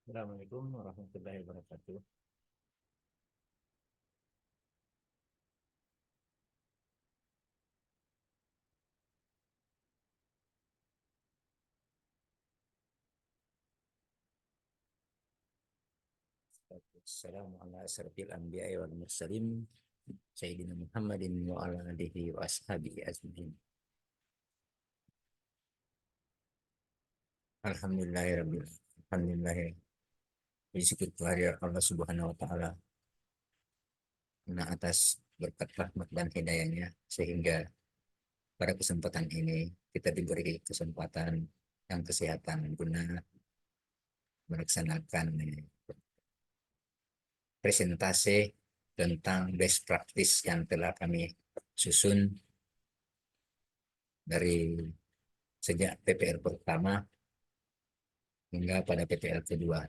Assalamualaikum warahmatullahi wabarakatuh. Assalamualaikum ala asrafil anbiya'i wal mursalin Sayyidina Muhammadin wa ala alihi wa ashabihi ajma'in. Alhamdulillahirabbil Alhamdulillah. Syukur kehadirat Allah Subhanahu wa taala karena atas berkat rahmat dan hidayahnya sehingga pada kesempatan ini kita diberi kesempatan yang kesehatan guna melaksanakan presentasi tentang best practice yang telah kami susun dari sejak PPL pertama hingga pada PPL kedua,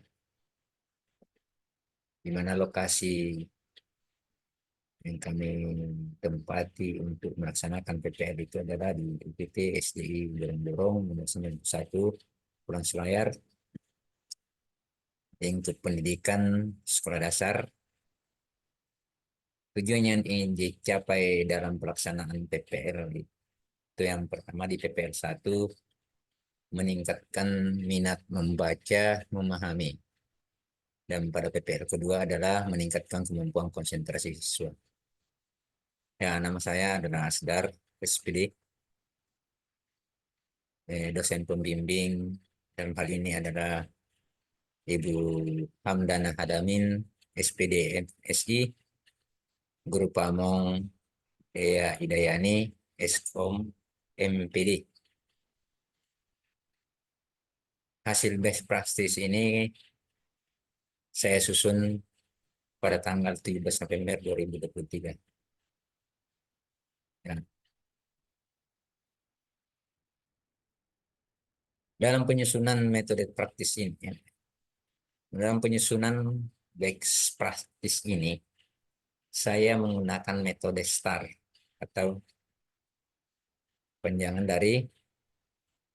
di mana lokasi yang kami tempati untuk melaksanakan PPL itu adalah di UPT SDI Dorong-Dorong nomor 91 Pulang Selayar untuk pendidikan sekolah dasar. Tujuan yang ingin dicapai dalam pelaksanaan PPL itu yang pertama di PPL 1 meningkatkan minat membaca, memahami. Dan pada PPL kedua adalah meningkatkan kemampuan konsentrasi siswa. Ya, nama saya adalah Asdar SPD, dosen pembimbing dalam hal ini adalah Ibu Hamdana Hadamin, SPD MSI, Guru Pamong Dea Hidayani, Eskom MPD. Hasil best practice ini saya susun pada tanggal 17 November 2023. Ya. Dalam penyusunan metode praktis ini, ya, dalam penyusunan best practice ini, saya menggunakan metode STAR atau panjangan dari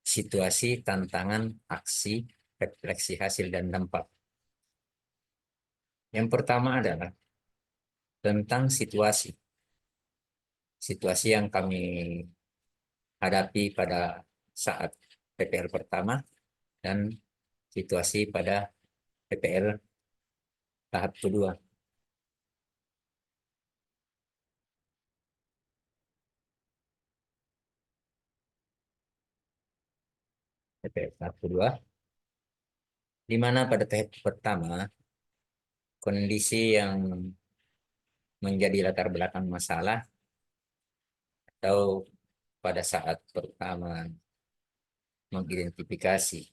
situasi, tantangan, aksi, refleksi hasil, dan dampak. Yang pertama adalah tentang situasi. Situasi yang kami hadapi pada saat PPL pertama dan situasi pada PPL tahap kedua. PPL tahap kedua, di mana pada tahap pertama kondisi yang menjadi latar belakang masalah atau pada saat pertama mengidentifikasi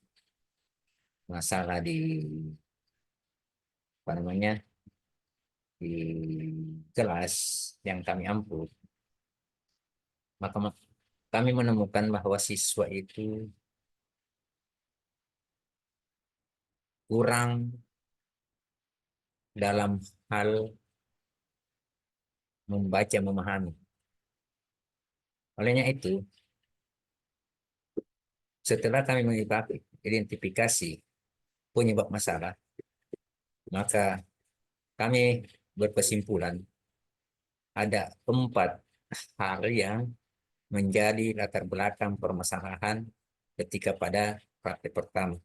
masalah di apa namanya di kelas yang kami ampu, maka kami menemukan bahwa siswa itu kurang dalam hal membaca memahami. Olehnya itu, setelah kami mengidentifikasi penyebab masalah, maka kami berkesimpulan ada 4 hal yang menjadi latar belakang permasalahan ketika pada praktek pertama.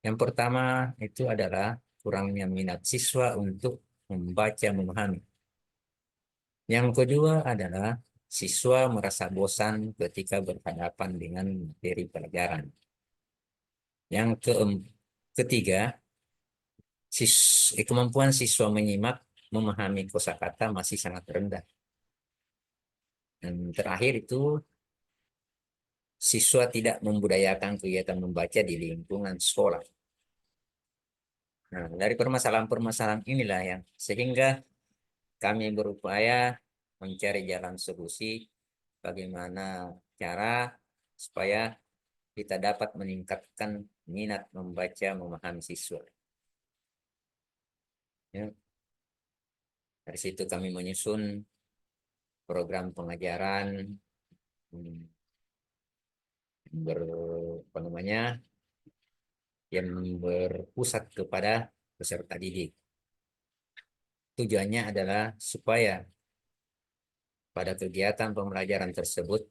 Yang pertama itu adalah kurangnya minat siswa untuk membaca memahami. Yang kedua adalah siswa merasa bosan ketika berhadapan dengan materi pelajaran. Yang ketiga, kemampuan siswa menyimak memahami kosakata masih sangat rendah. Dan terakhir itu siswa tidak membudayakan kegiatan membaca di lingkungan sekolah. Nah, dari permasalahan-permasalahan inilah yang sehingga kami berupaya mencari jalan solusi bagaimana cara supaya kita dapat meningkatkan minat membaca memahami siswa. Ya, dari situ kami menyusun program pengajaran ber apa namanya yang berpusat kepada peserta didik. Tujuannya adalah supaya pada kegiatan pembelajaran tersebut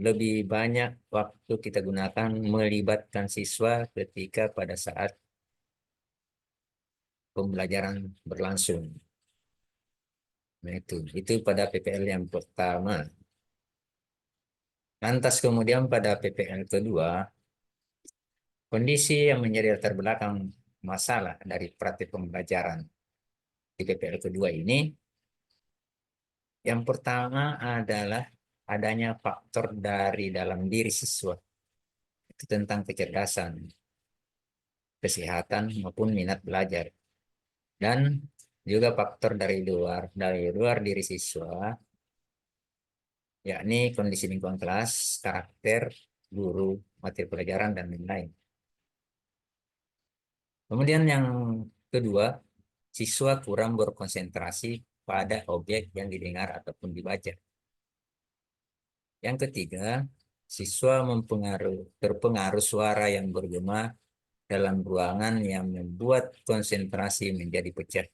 lebih banyak waktu kita gunakan melibatkan siswa ketika pada saat pembelajaran berlangsung. Nah, itu pada PPL yang pertama. Lantas kemudian pada PPL kedua, kondisi yang menjadi latar belakang masalah dari praktik pembelajaran di PPL kedua ini, yang pertama adalah adanya faktor dari dalam diri siswa. Itu tentang kecerdasan, kesehatan, maupun minat belajar. Dan juga faktor dari luar diri siswa, yakni kondisi lingkungan kelas, karakter, guru, materi pelajaran, dan lain-lain. Kemudian yang kedua, siswa kurang berkonsentrasi pada objek yang didengar ataupun dibaca. Yang ketiga, siswa terpengaruh suara yang bergema dalam ruangan yang membuat konsentrasi menjadi pecah.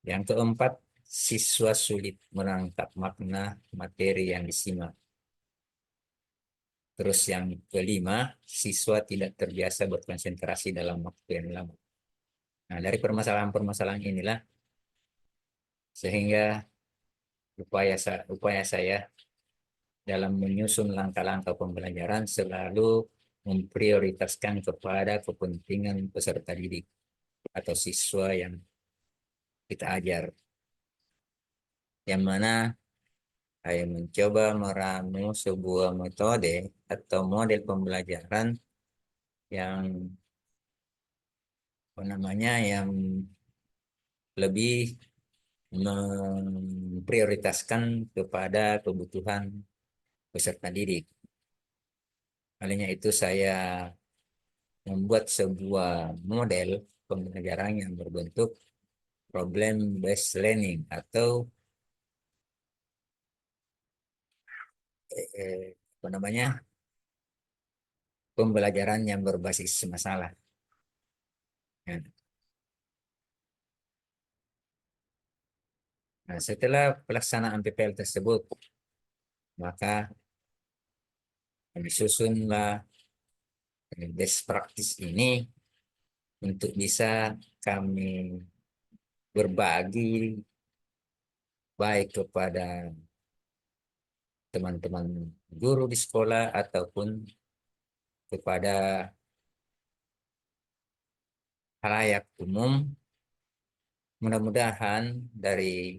Yang keempat, siswa sulit menangkap makna materi yang disimak. Terus yang kelima, siswa tidak terbiasa berkonsentrasi dalam waktu yang lama. Nah, dari permasalahan-permasalahan inilah sehingga upaya saya dalam menyusun langkah-langkah pembelajaran selalu memprioritaskan kepada kepentingan peserta didik atau siswa yang kita ajar. Yang mana saya mencoba meramu sebuah metode atau model pembelajaran yang yang lebih memprioritaskan kepada kebutuhan peserta didik. Olehnya itu saya membuat sebuah model pembelajaran yang berbentuk problem based learning atau apa namanya pembelajaran yang berbasis masalah. Ya. Nah, setelah pelaksanaan PPL tersebut, maka disusunlah best practice ini untuk bisa kami berbagi baik kepada teman-teman guru di sekolah ataupun kepada halayak umum. Mudah-mudahan dari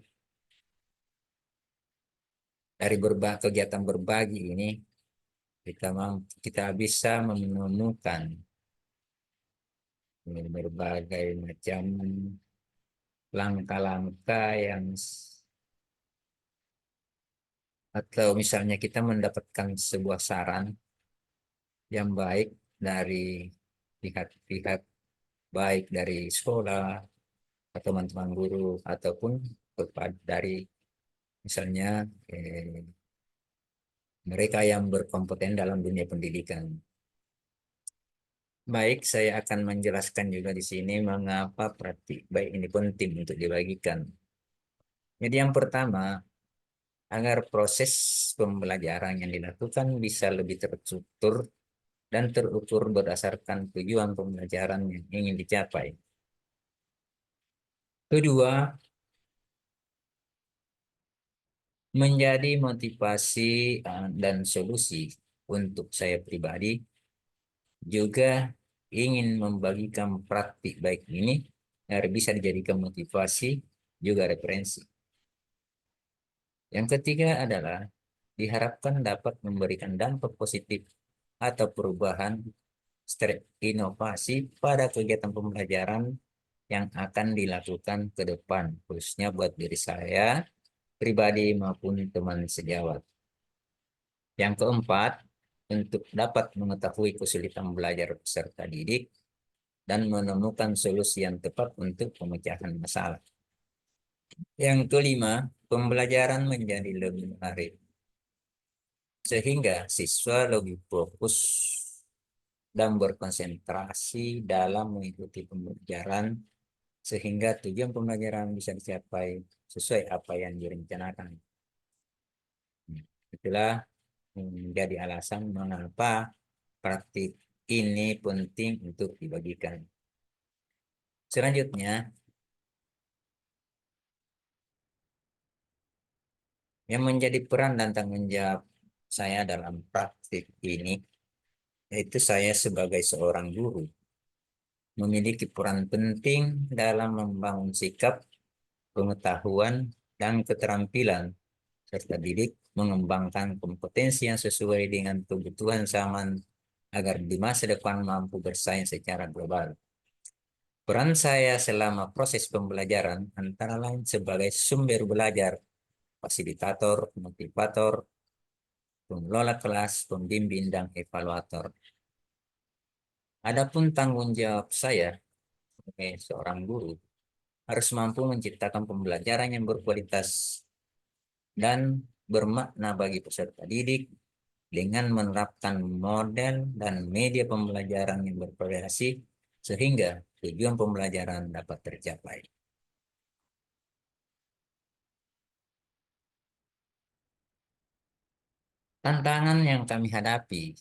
kegiatan berbagi ini kita bisa menemukan berbagai macam langkah-langkah atau misalnya kita mendapatkan sebuah saran yang baik dari pihak-pihak baik dari sekolah atau teman-teman guru ataupun dari misalnya mereka yang berkompeten dalam dunia pendidikan. Baik, saya akan menjelaskan juga di sini mengapa praktik baik ini penting untuk dibagikan. Jadi yang pertama, agar proses pembelajaran yang dilakukan bisa lebih terstruktur dan terukur berdasarkan tujuan pembelajaran yang ingin dicapai. Kedua, menjadi motivasi dan solusi untuk saya pribadi juga ingin membagikan praktik baik ini agar bisa dijadikan motivasi juga referensi. Yang ketiga adalah diharapkan dapat memberikan dampak positif atau perubahan inovasi pada kegiatan pembelajaran yang akan dilakukan ke depan, khususnya buat diri saya pribadi maupun teman sejawat. Yang keempat, untuk dapat mengetahui kesulitan belajar peserta didik dan menemukan solusi yang tepat untuk pemecahan masalah. Yang kelima, pembelajaran menjadi lebih menarik. sehingga siswa lebih fokus dan berkonsentrasi dalam mengikuti pembelajaran sehingga tujuan pembelajaran bisa dicapai sesuai apa yang direncanakan. Itulah menjadi alasan mengapa praktik ini penting untuk dibagikan. Selanjutnya, yang menjadi peran dan tanggung jawab saya dalam praktik ini, yaitu saya sebagai seorang guru, memiliki peran penting dalam membangun sikap, pengetahuan, dan keterampilan, serta didik mengembangkan kompetensi yang sesuai dengan kebutuhan zaman agar di masa depan mampu bersaing secara global. Peran saya selama proses pembelajaran antara lain sebagai sumber belajar, fasilitator, motivator, pengelola kelas, pembimbing, dan evaluator. Adapun tanggung jawab saya sebagai seorang guru harus mampu menciptakan pembelajaran yang berkualitas dan bermakna bagi peserta didik dengan menerapkan model dan media pembelajaran yang bervariasi sehingga tujuan pembelajaran dapat tercapai. Tantangan yang kami hadapi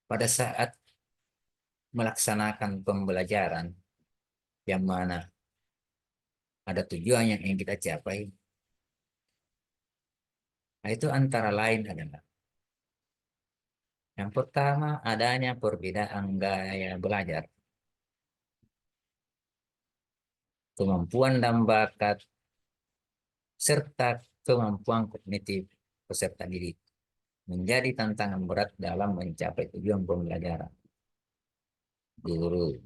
pada saat melaksanakan pembelajaran yang mana ada tujuan yang ingin kita capai, nah itu antara lain adalah yang pertama adanya perbedaan gaya belajar, kemampuan dan bakat, serta kemampuan kognitif peserta didik menjadi tantangan berat dalam mencapai tujuan pembelajaran. Guru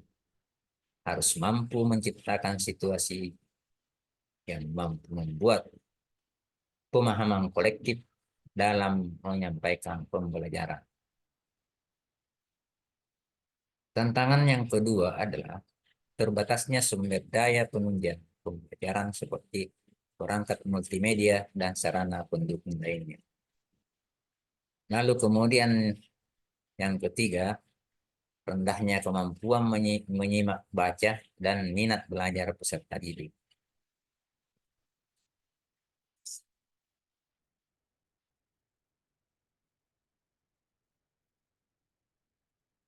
harus mampu menciptakan situasi yang mampu membuat pemahaman kolektif dalam menyampaikan pembelajaran. Tantangan yang kedua adalah terbatasnya sumber daya penunjang pembelajaran seperti perangkat multimedia dan sarana pendukung lainnya. Lalu kemudian yang ketiga, rendahnya kemampuan menyimak baca dan minat belajar peserta didik.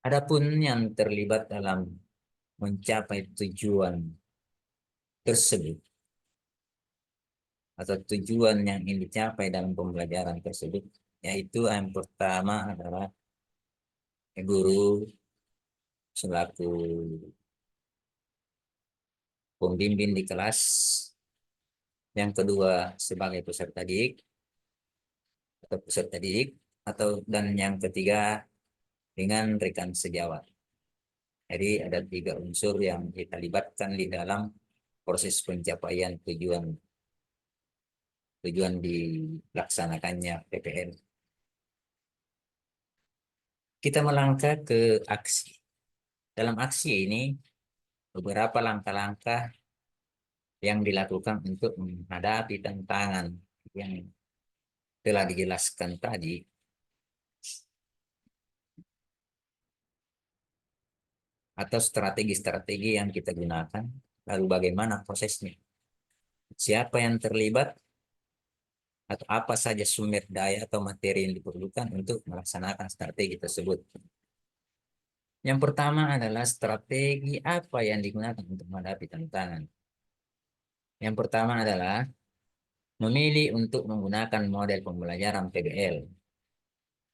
Adapun yang terlibat dalam mencapai tujuan tersebut atau tujuan yang ingin dicapai dalam pembelajaran tersebut, yaitu yang pertama adalah guru selaku pembimbing di kelas, yang kedua sebagai peserta didik atau peserta didik, atau dan yang ketiga dengan rekan sejawat. Jadi ada tiga unsur yang kita libatkan di dalam proses pencapaian tujuan dilaksanakannya PPL. Kita melangkah ke aksi. Dalam aksi ini beberapa langkah-langkah yang dilakukan untuk menghadapi tantangan yang telah dijelaskan tadi atau strategi-strategi yang kita gunakan, lalu bagaimana prosesnya, siapa yang terlibat, atau apa saja sumber daya atau materi yang diperlukan untuk melaksanakan strategi tersebut. Yang pertama adalah strategi apa yang digunakan untuk menghadapi tantangan. Yang pertama adalah memilih untuk menggunakan model pembelajaran PBL.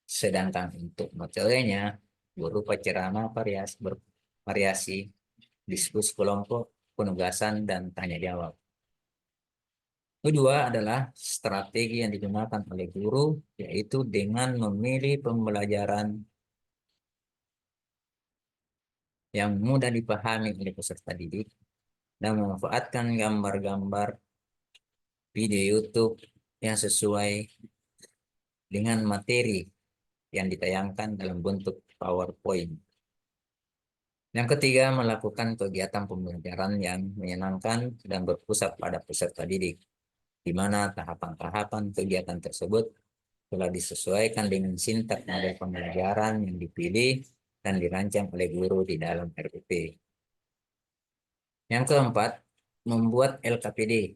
Sedangkan untuk materinya berupa ceramah bervariasi, diskusi kelompok, penugasan, dan tanya jawab. Kedua adalah strategi yang digunakan oleh guru, yaitu dengan memilih pembelajaran yang mudah dipahami oleh peserta didik dan memanfaatkan gambar-gambar video YouTube yang sesuai dengan materi yang ditayangkan dalam bentuk PowerPoint. Yang ketiga, melakukan kegiatan pembelajaran yang menyenangkan dan berpusat pada peserta didik, di mana tahapan-tahapan kegiatan tersebut telah disesuaikan dengan sintak model pembelajaran yang dipilih dan dirancang oleh guru di dalam RPP. Yang keempat, membuat LKPD,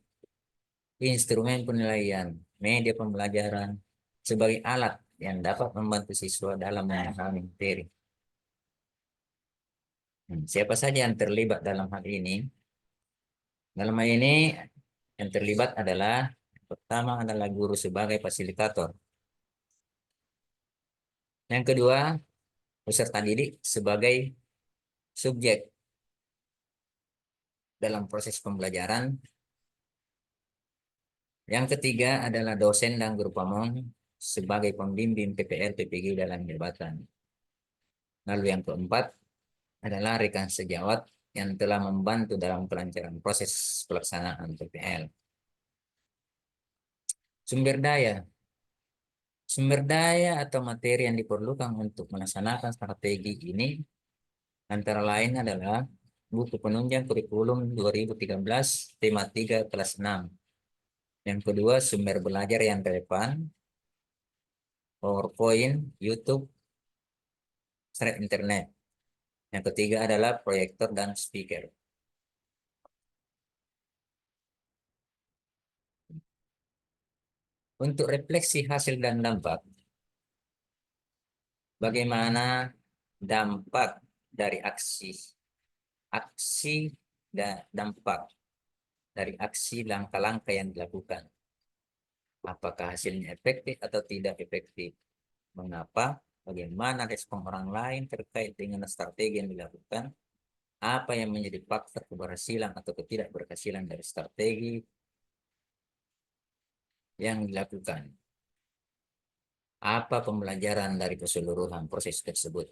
instrumen penilaian media pembelajaran sebagai alat yang dapat membantu siswa dalam memahami materi. Siapa saja yang terlibat dalam hal ini? Dalam hal ini yang terlibat adalah pertama adalah guru sebagai fasilitator. Yang kedua, peserta didik sebagai subjek dalam proses pembelajaran. Yang ketiga adalah dosen dan guru pamong sebagai pembimbing PPR PPG dalam jabatan. Lalu yang keempat adalah rekan sejawat yang telah membantu dalam kelancaran proses pelaksanaan PPL. Sumber daya. Sumber daya atau materi yang diperlukan untuk melaksanakan strategi ini antara lain adalah buku penunjang kurikulum 2013 tema 3 kelas 6. Yang kedua, sumber belajar yang relevan, PowerPoint, YouTube, thread internet. Yang ketiga adalah proyektor dan speaker. Untuk refleksi hasil dan dampak, bagaimana dampak dari aksi dan dampak dari aksi langkah-langkah yang dilakukan. Apakah hasilnya efektif atau tidak efektif? Mengapa? Bagaimana respon orang lain terkait dengan strategi yang dilakukan? Apa yang menjadi faktor keberhasilan atau ketidakberhasilan dari strategi yang dilakukan? Apa pembelajaran dari keseluruhan proses tersebut?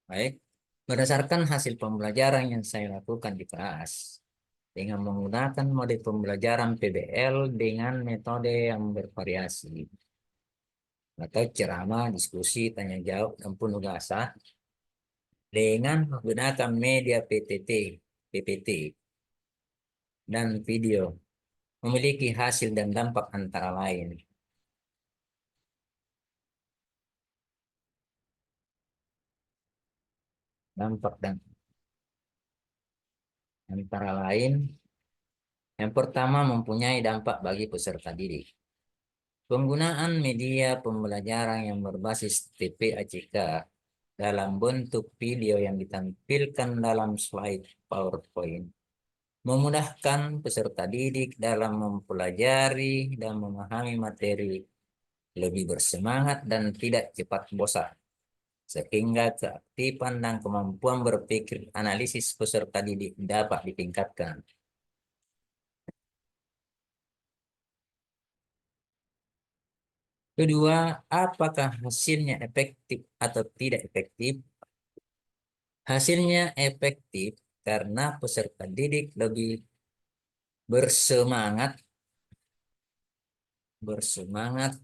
Baik, berdasarkan hasil pembelajaran yang saya lakukan di kelas, dengan menggunakan mode pembelajaran PBL dengan metode yang bervariasi, atau ceramah, diskusi, tanya jawab, dan penugasan, dengan menggunakan media PPT, dan video, memiliki hasil dan dampak antara lain. Dampak dan antara lain, yang pertama mempunyai dampak bagi peserta didik. Penggunaan media pembelajaran yang berbasis TPACK dalam bentuk video yang ditampilkan dalam slide PowerPoint memudahkan peserta didik dalam mempelajari dan memahami materi, lebih bersemangat dan tidak cepat bosan, sehingga keaktifan dan kemampuan berpikir analisis peserta didik dapat ditingkatkan. Kedua, apakah hasilnya efektif atau tidak efektif? Hasilnya efektif karena peserta didik lebih bersemangat, bersemangat,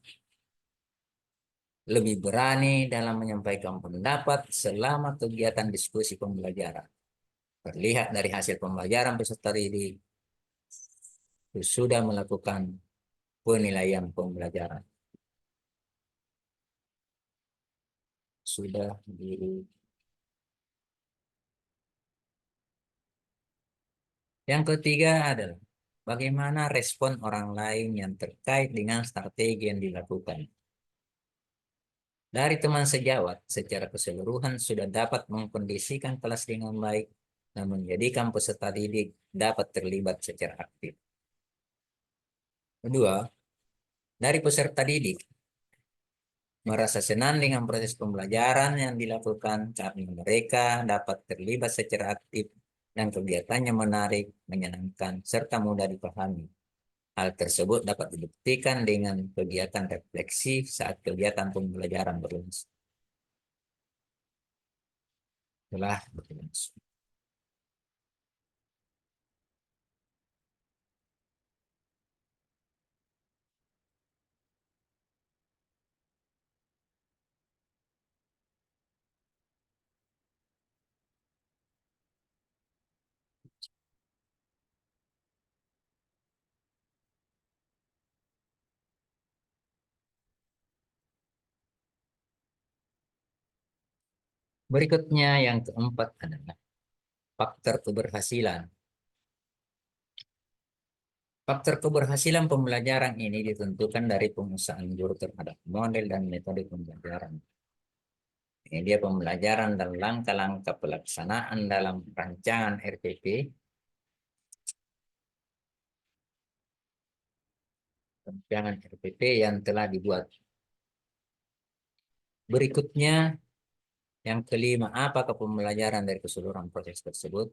lebih berani dalam menyampaikan pendapat selama kegiatan diskusi pembelajaran. Terlihat dari hasil pembelajaran peserta didik sudah melakukan penilaian pembelajaran. Sudah di Yang ketiga adalah bagaimana respon orang lain yang terkait dengan strategi yang dilakukan. Dari teman sejawat, secara keseluruhan sudah dapat mengkondisikan kelas dengan baik dan menjadikan peserta didik dapat terlibat secara aktif. Kedua, dari peserta didik merasa senang dengan proses pembelajaran yang dilakukan karena mereka dapat terlibat secara aktif dan kegiatannya menarik, menyenangkan, serta mudah dipahami. Hal tersebut dapat dibuktikan dengan kegiatan refleksi saat kegiatan pembelajaran berlangsung. Telah berlangsung. Berikutnya yang keempat adalah faktor keberhasilan. Faktor keberhasilan pembelajaran ini ditentukan dari pengusahaan guru terhadap model dan metode pembelajaran. Ini dia pembelajaran dan langkah-langkah pelaksanaan dalam rancangan RPP, rancangan RPP yang telah dibuat. Berikutnya, yang kelima, apakah pembelajaran dari keseluruhan proses tersebut?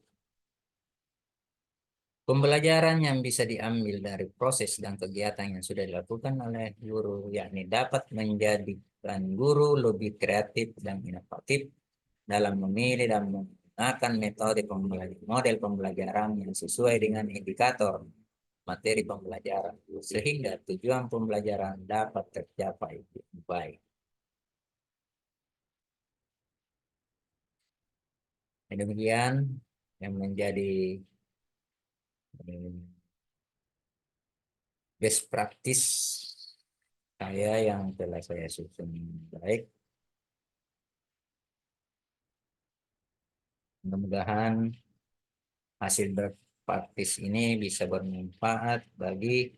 Pembelajaran yang bisa diambil dari proses dan kegiatan yang sudah dilakukan oleh guru, yakni dapat menjadikan guru lebih kreatif dan inovatif dalam memilih dan menggunakan metode pembelajaran, model pembelajaran yang sesuai dengan indikator materi pembelajaran, sehingga tujuan pembelajaran dapat tercapai dengan baik. Demikian yang menjadi best practice saya yang telah saya susun baik. Mudah-mudahan hasil berpraktis ini bisa bermanfaat bagi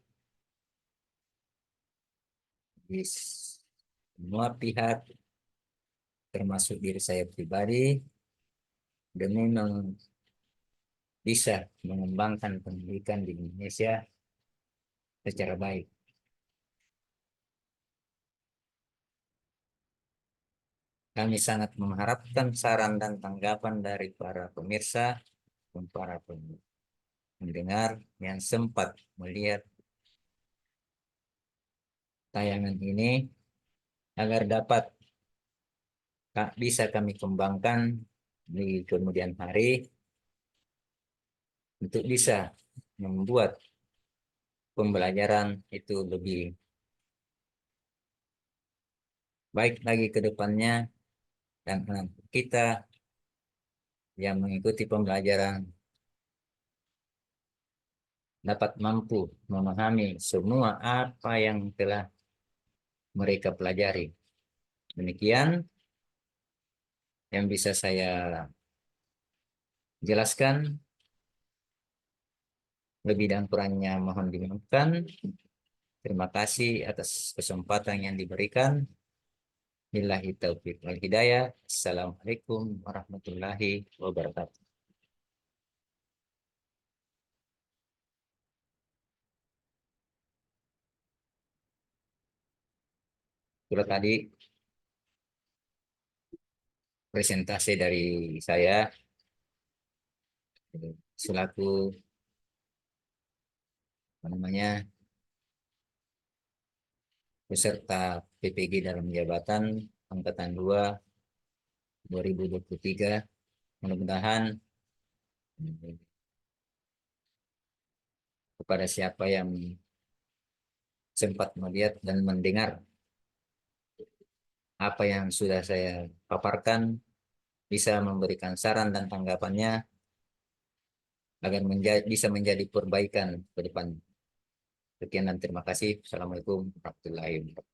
semua pihak, termasuk diri saya pribadi, demi bisa mengembangkan pendidikan di Indonesia secara baik. Kami sangat mengharapkan saran dan tanggapan dari para pemirsa dan para pendengar yang sempat melihat tayangan ini agar dapat bisa kami kembangkan di kemudian hari untuk bisa membuat pembelajaran itu lebih baik lagi ke depannya, dan anak kita yang mengikuti pembelajaran dapat mampu memahami semua apa yang telah mereka pelajari. Demikian yang bisa saya jelaskan. Lebih dan kurangnya mohon dimaafkan. Terima kasih atas kesempatan yang diberikan. Billahi taufiq wal hidayah. Assalamualaikum warahmatullahi wabarakatuh. Itulah tadi presentasi dari saya selaku apa namanya peserta PPG dalam jabatan angkatan 2 2023. Mudah-mudahan kepada siapa yang sempat melihat dan mendengar apa yang sudah saya paparkan bisa memberikan saran dan tanggapannya agar bisa menjadi perbaikan ke depan. Sekian dan terima kasih. Assalamualaikum warahmatullahi wabarakatuh.